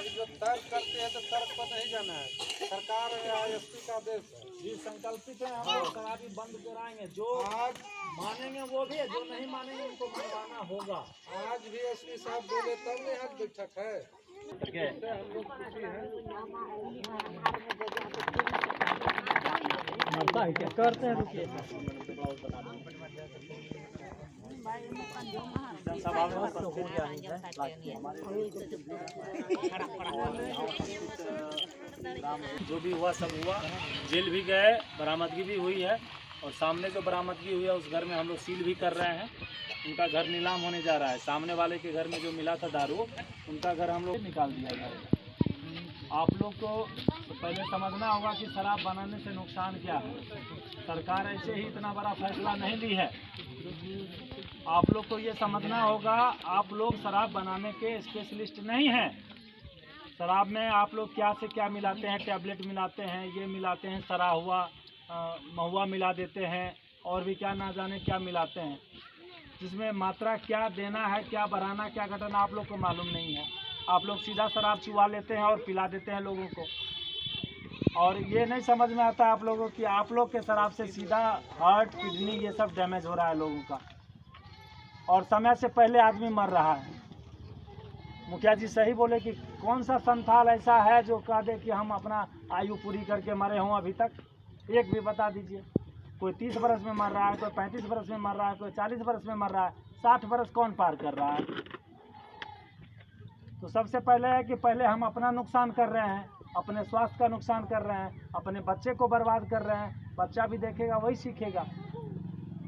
है कि जो तर्क करते हैं तो तर्क पर नहीं जाना है। सरकार या एसपी का आदेश है। जी संकल्पित है, हम लोग शराबी बंद कराएंगे। जो आज मानेंगे वो भी है, जो नहीं मानेंगे उनको मनवाना होगा। आज भी एसपी साहब बोले तब ने आज बैठक है। हम लोग खुशी हैं। करते हैं रुकिए जो भी हुआ सब हुआ। जेल भी गए, बरामदगी भी हुई है और सामने जो बरामदगी हुई है उस घर में हम लोग सील भी कर रहे हैं। उनका घर नीलाम होने जा रहा है। सामने वाले के घर में जो मिला था दारू, उनका घर हम लोग निकाल दिया जाएगा। आप लोग को पहले समझना होगा कि शराब बनाने से नुकसान क्या है। सरकार ऐसे ही इतना बड़ा फैसला नहीं ली है। आप लोग को ये समझना होगा, आप लोग शराब बनाने के स्पेशलिस्ट नहीं हैं। शराब में आप लोग क्या से क्या मिलाते हैं, टैबलेट मिलाते हैं, ये मिलाते हैं, सरा हुआ महुआ मिला देते हैं और भी क्या ना जाने क्या मिलाते हैं, जिसमें मात्रा क्या देना है, क्या बढ़ाना, क्या घटाना आप लोग को मालूम नहीं है। आप लोग सीधा शराब चुवा लेते हैं और पिला देते हैं लोगों को। और ये नहीं समझ में आता आप लोगों की आप लोग के शराब से सीधा हार्ट, किडनी ये सब डैमेज हो रहा है लोगों का, और समय से पहले आदमी मर रहा है। मुखिया जी सही बोले कि कौन सा संथाल ऐसा है जो कह दे कि हम अपना आयु पूरी करके मरे हों अभी तक। एक भी बता दीजिए। कोई 30 बरस में मर रहा है, कोई 35 बरस में मर रहा है, कोई 40 बरस में मर रहा है, 60 बरस कौन पार कर रहा है। तो सबसे पहले है कि पहले हम अपना नुकसान कर रहे हैं, अपने स्वास्थ्य का नुकसान कर रहे हैं, अपने बच्चे को बर्बाद कर रहे हैं। बच्चा भी देखेगा वही सीखेगा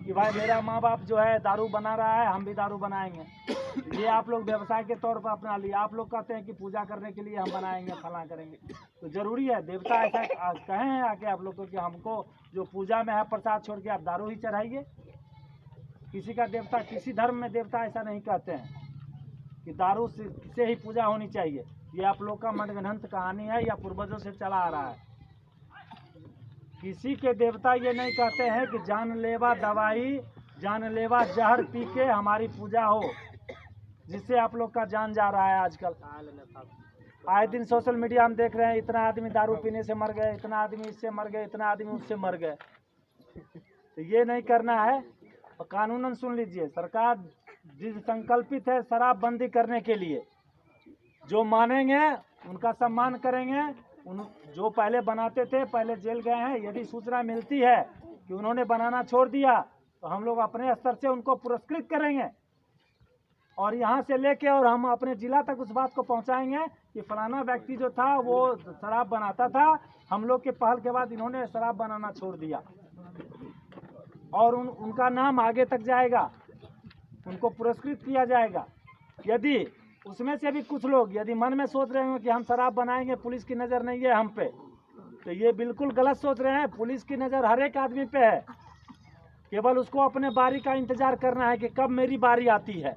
कि भाई मेरा माँ बाप जो है दारू बना रहा है, हम भी दारू बनाएंगे। ये आप लोग व्यवसाय के तौर पर अपना लिए। आप लोग कहते हैं कि पूजा करने के लिए हम बनाएंगे, फला करेंगे। तो ज़रूरी है देवता ऐसा कहे हैं आके आप लोग को कि हमको जो पूजा में है प्रसाद छोड़ के आप दारू ही चढ़ाइए। किसी का देवता, किसी धर्म में देवता ऐसा नहीं कहते हैं कि दारू से ही पूजा होनी चाहिए। ये आप लोग का मनगढ़ंत कहानी है या पूर्वजों से चला आ रहा है। किसी के देवता ये नहीं कहते हैं कि जानलेवा दवाई, जानलेवा जहर पी के हमारी पूजा हो, जिससे आप लोग का जान जा रहा है। आजकल आए दिन सोशल मीडिया हम देख रहे हैं, इतना आदमी दारू पीने से मर गए, इतना आदमी इससे मर गए, इतना आदमी उससे मर गए। तो ये नहीं करना है। और कानूनन सुन लीजिए, सरकार जिस संकल्पित है शराब बंदी करने के लिए, जो मानेंगे उनका सम्मान करेंगे। उन जो पहले बनाते थे, पहले जेल गए हैं, यदि सूचना मिलती है कि उन्होंने बनाना छोड़ दिया तो हम लोग अपने स्तर से उनको पुरस्कृत करेंगे और यहाँ से लेके और हम अपने जिला तक उस बात को पहुँचाएंगे कि फलाना व्यक्ति जो था वो शराब बनाता था, हम लोग के पहल के बाद इन्होंने शराब बनाना छोड़ दिया। और उनका नाम आगे तक जाएगा, उनको पुरस्कृत किया जाएगा। यदि उसमें से भी कुछ लोग यदि मन में सोच रहे हो कि हम शराब बनाएंगे, पुलिस की नज़र नहीं है हम पे, तो ये बिल्कुल गलत सोच रहे हैं। पुलिस की नज़र हर एक आदमी पे है। केवल उसको अपने बारी का इंतज़ार करना है कि कब मेरी बारी आती है।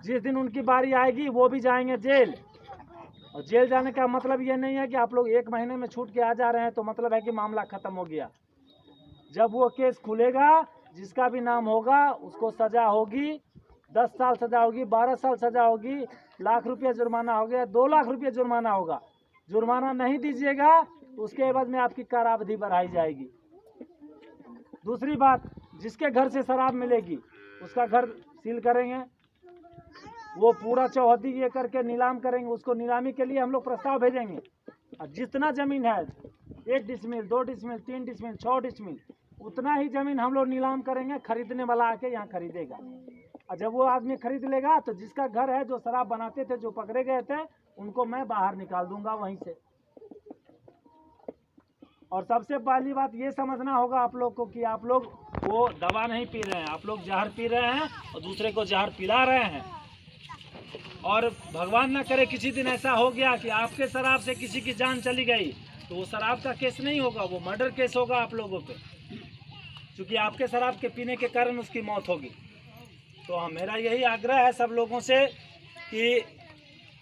जिस दिन उनकी बारी आएगी वो भी जाएंगे जेल। और जेल जाने का मतलब ये नहीं है कि आप लोग 1 महीने में छूट के आ जा रहे हैं तो मतलब है कि मामला ख़त्म हो गया। जब वो केस खुलेगा, जिसका भी नाम होगा उसको सज़ा होगी। 10 साल सज़ा होगी, 12 साल सज़ा होगी, लाख रुपये जुर्माना हो गया, 2 लाख रुपये जुर्माना होगा। जुर्माना नहीं दीजिएगा तो उसके एवज में आपकी कारावधि बढ़ाई जाएगी। दूसरी बात, जिसके घर से शराब मिलेगी उसका घर सील करेंगे। वो पूरा चौहद्दी ये करके नीलाम करेंगे। उसको नीलामी के लिए हम लोग प्रस्ताव भेजेंगे। और जितना ज़मीन है, 1 डिसमिल, 2 डिसमिल, 3 डिसमिल, 6 डिसमिल, उतना ही ज़मीन हम लोग नीलाम करेंगे। खरीदने वाला आके यहाँ खरीदेगा। और जब वो आदमी खरीद लेगा तो जिसका घर है, जो शराब बनाते थे, जो पकड़े गए थे, उनको मैं बाहर निकाल दूंगा वहीं से। और सबसे पहली बात ये समझना होगा आप लोग को कि आप लोग वो दवा नहीं पी रहे हैं, आप लोग जहर पी रहे हैं और दूसरे को जहर पिला रहे हैं। और भगवान ना करे किसी दिन ऐसा हो गया कि आपके शराब से किसी की जान चली गई, तो वो शराब का केस नहीं होगा, वो मर्डर केस होगा आप लोगों पे, क्योंकि आपके शराब के पीने के कारण उसकी मौत होगी। तो मेरा यही आग्रह है सब लोगों से कि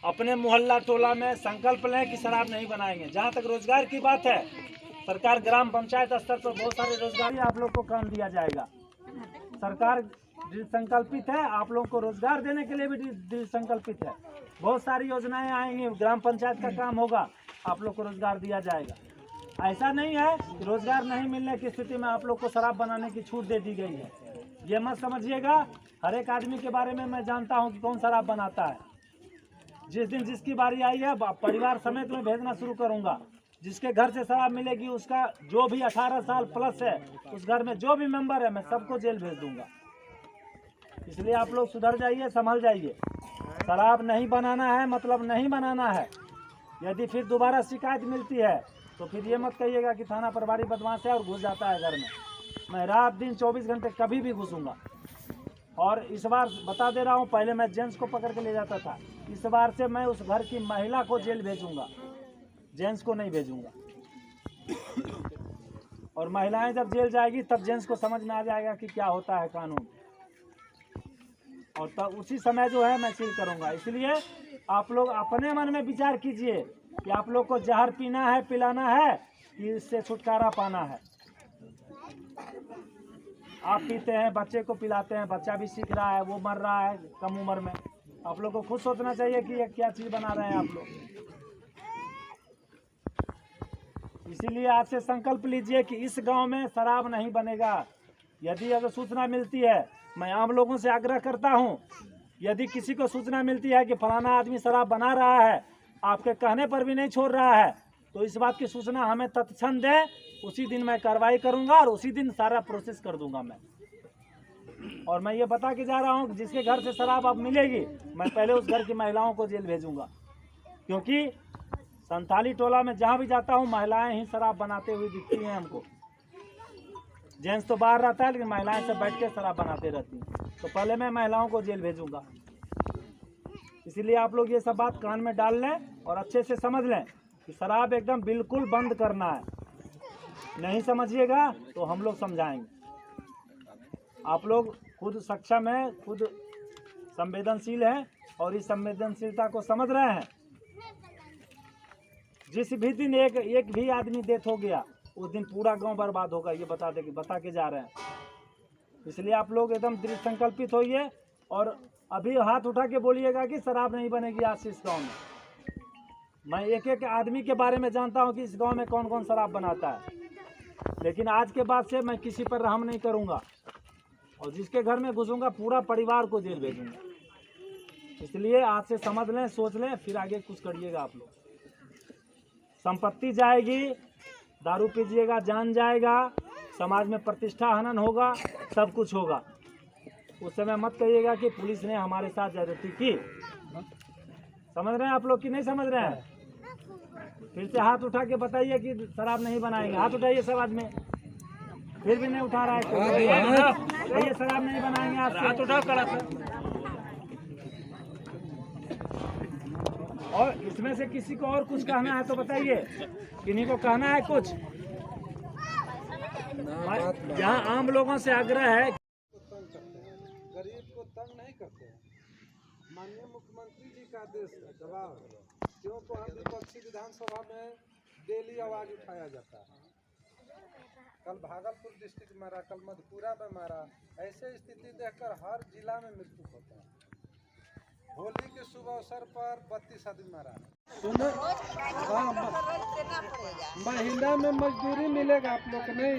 अपने मोहल्ला टोला में संकल्प लें कि शराब नहीं बनाएंगे। जहाँ तक रोजगार की बात है, सरकार ग्राम पंचायत स्तर पर बहुत सारे रोजगारी आप लोग को काम दिया जाएगा। सरकार दृढ़ संकल्पित है, आप लोगों को रोजगार देने के लिए भी दृढ़ संकल्पित है। बहुत सारी योजनाएं आएंगी, ग्राम पंचायत का काम होगा, आप लोग को रोजगार दिया जाएगा। ऐसा नहीं है कि रोजगार नहीं मिलने की स्थिति में आप लोग को शराब बनाने की छूट दे दी गई है, ये मत समझिएगा। हर एक आदमी के बारे में मैं जानता हूँ कि कौन शराब बनाता है। जिस दिन जिसकी बारी आई है परिवार समेत मैं भेजना शुरू करूँगा। जिसके घर से शराब मिलेगी उसका जो भी 18 साल प्लस है, उस घर में जो भी मेंबर है, मैं सबको जेल भेज दूंगा। इसलिए आप लोग सुधर जाइए, संभल जाइए। शराब नहीं बनाना है मतलब नहीं बनाना है। यदि फिर दोबारा शिकायत मिलती है तो फिर ये मत कहिएगा कि थाना प्रभारी बदमाश है और घुस जाता है घर में। मैं रात दिन 24 घंटे कभी भी घुसूंगा। और इस बार बता दे रहा हूँ, पहले मैं जेंट्स को पकड़ के ले जाता था, इस बार से मैं उस घर की महिला को जेल भेजूंगा, जेंट्स को नहीं भेजूंगा। और महिलाएं जब जेल जाएगी तब जेंट्स को समझ में आ जाएगा कि क्या होता है कानून, और तब उसी समय जो है मैं सील करूंगा। इसलिए आप लोग अपने मन में विचार कीजिए कि आप लोग को जहर पीना है, पिलाना है कि इससे छुटकारा पाना है। आप पीते हैं, बच्चे को पिलाते हैं, बच्चा भी सीख रहा है, वो मर रहा है कम उम्र में। आप लोग को खुद सोचना चाहिए कि ये क्या चीज़ बना रहे हैं आप लोग। इसीलिए आज से संकल्प लीजिए कि इस गांव में शराब नहीं बनेगा। यदि अगर सूचना मिलती है, मैं आम लोगों से आग्रह करता हूं, यदि किसी को सूचना मिलती है कि फलाना आदमी शराब बना रहा है, आपके कहने पर भी नहीं छोड़ रहा है, तो इस बात की सूचना हमें तत्क्षण दें। उसी दिन मैं कार्रवाई करूंगा और उसी दिन सारा प्रोसेस कर दूंगा मैं। और मैं ये बता के जा रहा हूँ कि जिसके घर से शराब अब मिलेगी, मैं पहले उस घर की महिलाओं को जेल भेजूंगा। क्योंकि संथाली टोला में जहाँ भी जाता हूँ महिलाएं ही शराब बनाते हुए दिखती हैं हमको। जेंट्स तो बाहर रहता है लेकिन महिलाएं सब बैठ के शराब बनाते रहती हैं। तो पहले मैं महिलाओं को जेल भेजूंगा। इसीलिए आप लोग ये सब बात कान में डाल लें और अच्छे से समझ लें कि शराब एकदम बिल्कुल बंद करना है। नहीं समझिएगा तो हम लोग समझाएंगे। आप लोग खुद सक्षम हैं, खुद संवेदनशील हैं और इस संवेदनशीलता को समझ रहे हैं। जिस भी दिन एक भी आदमी डेथ हो गया, उस दिन पूरा गांव बर्बाद होगा, ये बता के जा रहे हैं। इसलिए आप लोग एकदम दृढ़ संकल्पित होइए और अभी हाथ उठा के बोलिएगा कि शराब नहीं बनेगी आज से इस गाँव में। मैं एक एक आदमी के बारे में जानता हूँ कि इस गांव में कौन कौन शराब बनाता है। लेकिन आज के बाद से मैं किसी पर रहम नहीं करूँगा और जिसके घर में घुसूंगा पूरा परिवार को जेल भेजूंगा। इसलिए आज से समझ लें, सोच लें, फिर आगे कुछ करिएगा। आप लोग संपत्ति जाएगी, दारू पीजिएगा, जान जाएगा, समाज में प्रतिष्ठा हनन होगा, सब कुछ होगा। उस समय मत कहिएगा कि पुलिस ने हमारे साथ ज्यादती की। समझ रहे हैं आप लोग कि नहीं समझ रहे हैं? फिर से हाथ उठा के बताइए कि शराब नहीं बनाएंगे। हाथ उठाइए सब आदमी। फिर भी नहीं उठा रहा है कोई। ये शराब नहीं बनाएंगे आज से। हाथ उठाओ कड़ा से। और इसमें से किसी को और कुछ कहना है तो बताइए। किन्हीं को कहना है कुछ? जहाँ आम लोगों से आग्रह है, गरीब को तंग नहीं करते हैं। माननीय मुख्यमंत्री जी का आदेश है, दबाव क्यों तो हम विपक्षी विधानसभा में डेली आवाज उठाया जाता है। कल भागलपुर डिस्ट्रिक्ट मारा, कल मधेपुरा में मारा। ऐसे स्थिति देखकर हर जिला में मृत्यु होता है। होली के शुभ अवसर पर 32 आदमी मारा। महीना में मजदूरी मिलेगा आप लोग को नहीं।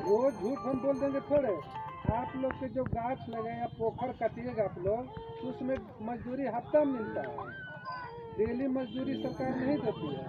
रोज झूठ हम बोल देंगे थोड़े। आप लोग के जो गाछ लगे या पोखर कटिएगा आप लोग, तो उसमें मजदूरी हफ्ता मिलता है। डेली मजदूरी सरकार नहीं देती है।